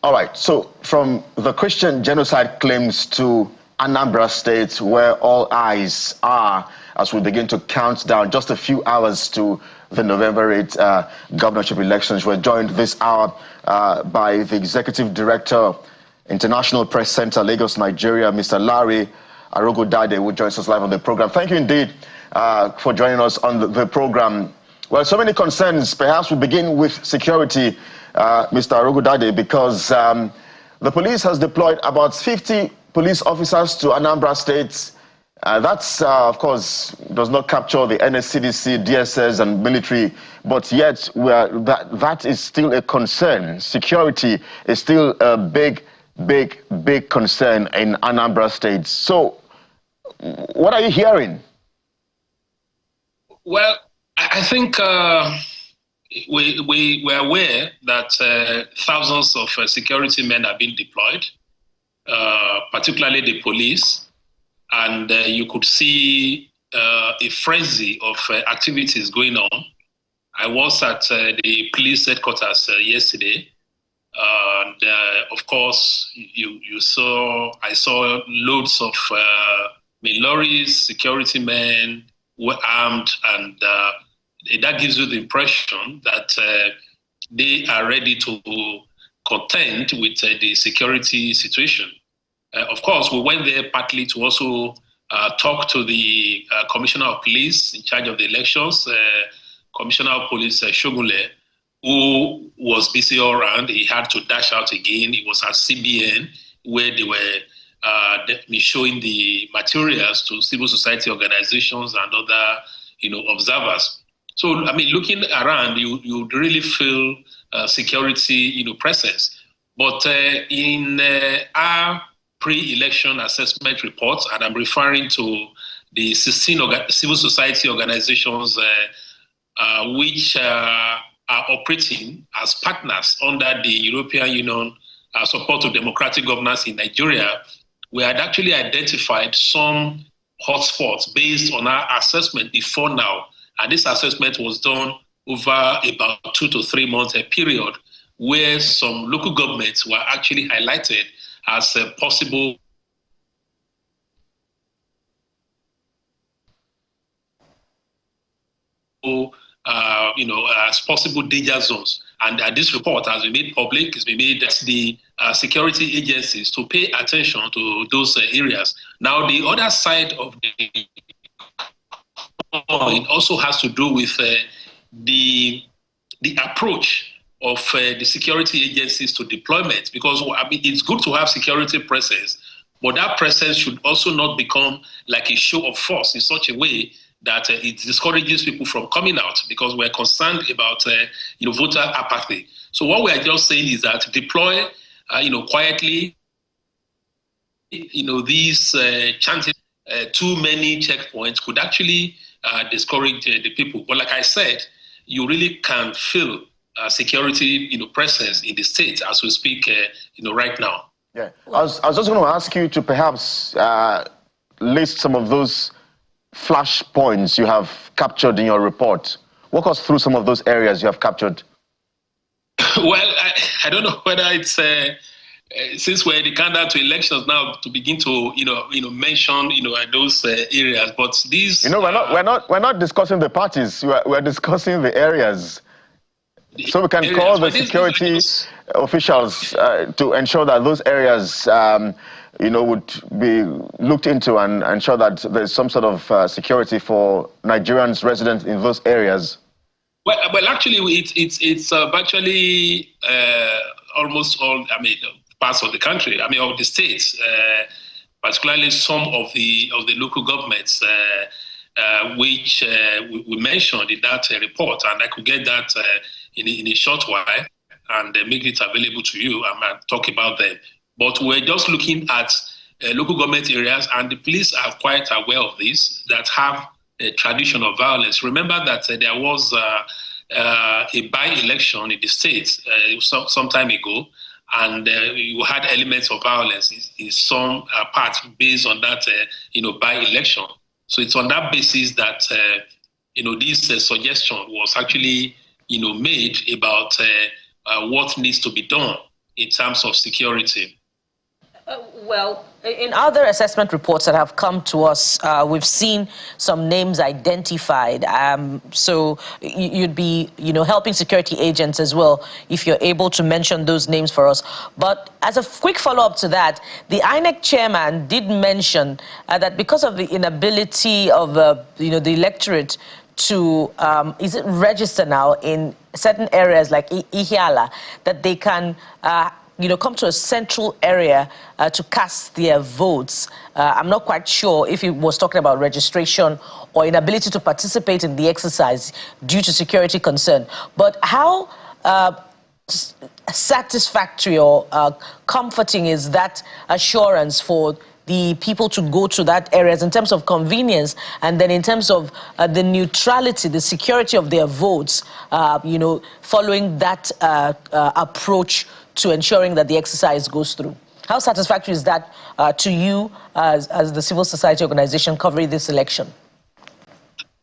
All right, so from the Christian genocide claims to Anambra State, where all eyes are as we begin to count down just a few hours to the November 8 governorship elections. We're joined this hour by the Executive Director, International Press Center, Lagos, Nigeria, Mr. Larry Arogodade, who joins us live on the program. Thank you indeed for joining us on the program. Well, so many concerns. Perhaps we begin with security, Mr. Arogodade, because the police has deployed about 50 police officers to Anambra State. That's, of course, does not capture the NSCDC, DSS, and military, but yet that is still a concern. Security is still a big concern in Anambra State. So, what are you hearing? Well, I think we're aware that thousands of security men have been deployed, particularly the police, and you could see a frenzy of activities going on. I was at the police headquarters yesterday, and of course, I saw loads of lorries, security men were armed, and that gives you the impression that they are ready to contend with the security situation. Of course, we went there partly to also talk to the Commissioner of Police in charge of the elections, Commissioner of Police Shogunle, who was busy all around. He had to dash out again. He was at CBN, where they were showing the materials to civil society organizations and other, observers. So, I mean, looking around, you really feel security, presence. But in our pre-election assessment reports, and I'm referring to the 16 civil society organizations which are operating as partners under the European Union support to democratic governance in Nigeria, we had actually identified some hotspots based on our assessment before now. And this assessment was done over about 2 to 3 months period, where some local governments were actually highlighted as possible as possible danger zones. And this report has been made public. It's been made as the security agencies to pay attention to those areas. Now, the other side of the coin also has to do with the approach of the security agencies to deployment, because it's good to have security presence, but that presence should also not become like a show of force in such a way that it discourages people from coming out, because we're concerned about voter apathy. So what we are just saying is that deploy quietly, these chances, too many checkpoints could actually discourage the people. But like I said, you really can feel security, presence in the state as we speak, right now. Yeah, I was just going to ask you to perhaps list some of those flash points you have captured in your report. Walk us through some of those areas you have captured. Well, I don't know whether it's since we're in the countdown to elections now to begin to mention those areas, but these we're not discussing the parties. We're discussing the areas. So we can call the security officials to ensure that those areas, would be looked into and ensure that there's some sort of security for Nigerians resident in those areas. Well, actually, it's virtually almost all, parts of the country. Of the states, particularly some of the local governments, which we mentioned in that report, and I could get that in a short while and make it available to you and talk about them. But we're just looking at local government areas, and the police are quite aware of this, that have a tradition of violence. Remember that there was a by-election in the States some time ago, and you had elements of violence in some parts based on that by-election. So it's on that basis that this suggestion was actually made about what needs to be done in terms of security. Well, in other assessment reports that have come to us, we've seen some names identified. So you'd be, helping security agents as well if you're able to mention those names for us. But as a quick follow-up to that, the INEC chairman did mention that because of the inability of the electorate to is it register now in certain areas like Ihiala, that they can come to a central area to cast their votes. I'm not quite sure if he was talking about registration or inability to participate in the exercise due to security concern. But how satisfactory or comforting is that assurance for the people to go to that areas in terms of convenience, and then in terms of the neutrality, the security of their votes, following that approach to ensuring that the exercise goes through? How satisfactory is that to you as the civil society organization covering this election?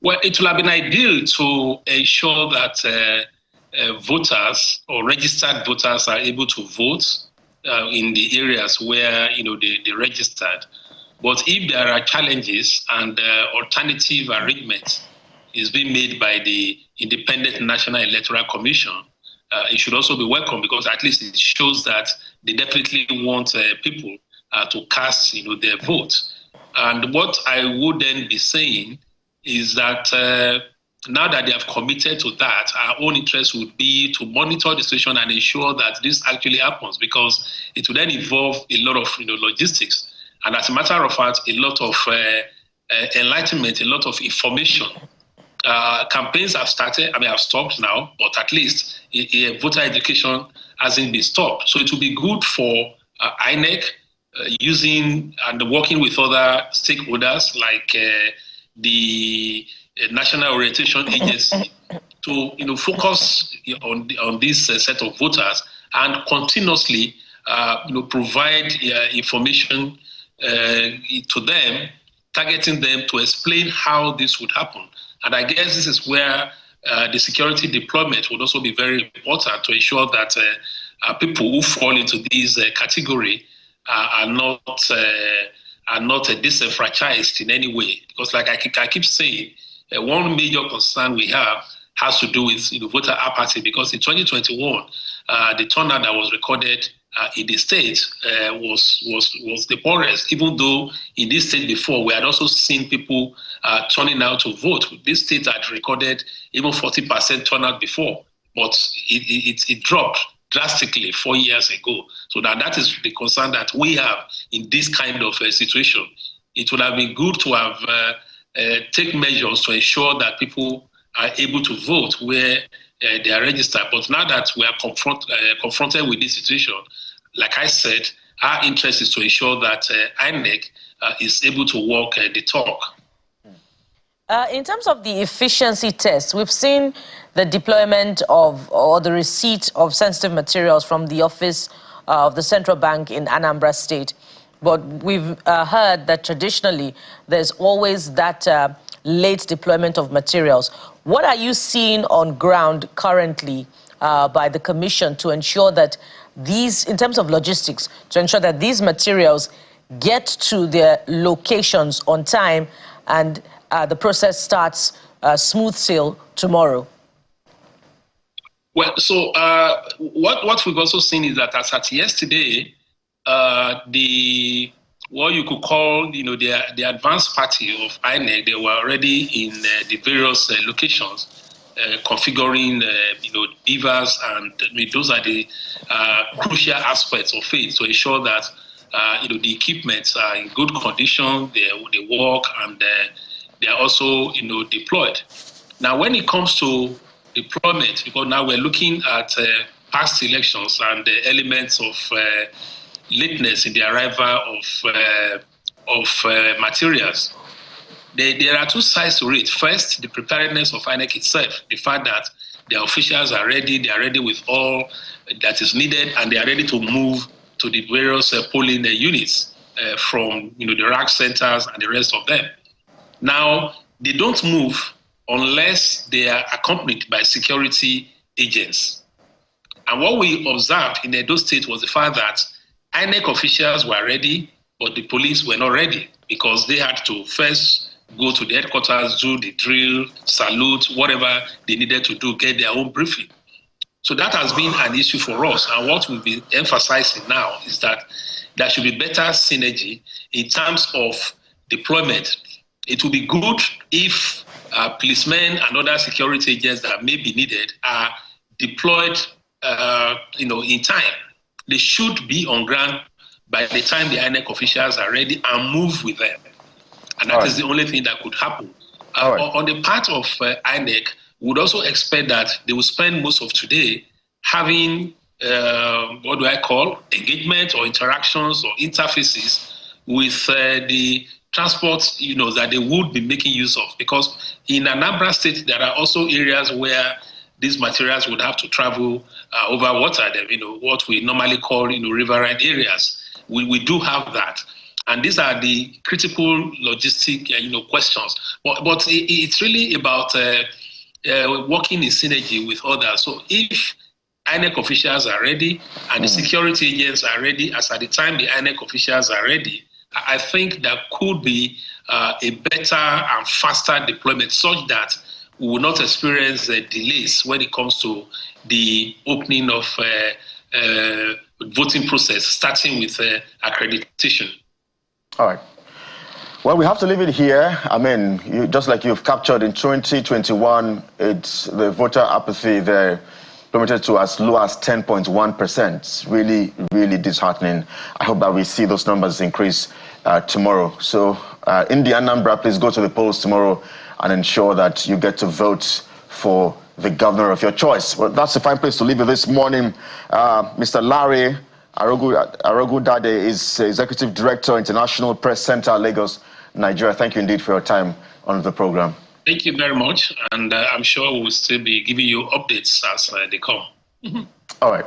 Well, it will have been ideal to ensure that voters or registered voters are able to vote in the areas where they registered. But if there are challenges and alternative arrangements is being made by the Independent National Electoral Commission, it should also be welcome, because at least it shows that they definitely want people to cast their vote. And what I would then be saying is that now that they have committed to that, our own interest would be to monitor the situation and ensure that this actually happens, because it will then involve a lot of logistics. And as a matter of fact, a lot of enlightenment, a lot of information. Campaigns have started, have stopped now, but at least voter education hasn't been stopped. So it will be good for INEC using and working with other stakeholders like the National Orientation Agency to focus on this set of voters and continuously provide information to them, targeting them to explain how this would happen. And I guess this is where the security deployment would also be very important to ensure that people who fall into this category are not disenfranchised in any way. Because like I keep saying, one major concern we have has to do with voter apathy, because in 2021, the turnout that was recorded in the state was the poorest, even though in this state before we had also seen people turning out to vote. This state had recorded even 40% turnout before, but it dropped drastically 4 years ago. So that is the concern that we have in this kind of situation. It would have been good to have take measures to ensure that people are able to vote where they are registered. But now that we are confronted with this situation, like I said, our interest is to ensure that INEC is able to walk the talk. In terms of the efficiency test, we've seen the deployment of or the receipt of sensitive materials from the office of the central bank in Anambra State. But we've heard that traditionally there's always that late deployment of materials. What are you seeing on ground currently by the Commission to ensure that these, in terms of logistics, to ensure that these materials get to their locations on time and the process starts smooth sail tomorrow? Well, so what we've also seen is that as at yesterday, what you could call, the advanced party of INEC, they were already in the various locations, configuring, beavers, and those are the crucial aspects of it to ensure that, the equipment are in good condition, they work, and they are also, deployed. Now, when it comes to deployment, because now we're looking at past elections and the elements of lateness in the arrival of materials. There are two sides to it. First, the preparedness of INEC itself, the fact that the officials are ready, they are ready with all that is needed, and they are ready to move to the various polling units from the rack centers and the rest of them. Now, they don't move unless they are accompanied by security agents. And what we observed in Edo State was the fact that INEC officials were ready, but the police were not ready because they had to first go to the headquarters, do the drill, salute, whatever they needed to do, get their own briefing. So that has been an issue for us. And what we'll be emphasizing now is that there should be better synergy in terms of deployment. It will be good if policemen and other security agents that may be needed are deployed in time. They should be on ground by the time the INEC officials are ready and move with them. And that is the only thing that could happen. On the part of INEC, we would also expect that they will spend most of today having, engagement or interactions or interfaces with the transport, that they would be making use of. Because in Anambra State, there are also areas where these materials would have to travel over water, what we normally call, riverine areas. We do have that. And these are the critical logistic, questions. But it's really about working in synergy with others. So if INEC officials are ready and the security agents are ready, as at the time the INEC officials are ready, I think there could be a better and faster deployment such that we will not experience delays when it comes to the opening of voting process, starting with accreditation. All right. Well, we have to leave it here. I mean, just like you've captured in 2021, it's the voter apathy there plummeted to as low as 10.1%. Really, really disheartening. I hope that we see those numbers increase tomorrow. So in the Anambra, please go to the polls tomorrow and ensure that you get to vote for the governor of your choice. Well, that's a fine place to leave it this morning. Mr. Larry Arogudade is Executive Director, International Press Center, Lagos, Nigeria. Thank you indeed for your time on the program. Thank you very much. And I'm sure we'll still be giving you updates as they come. All right.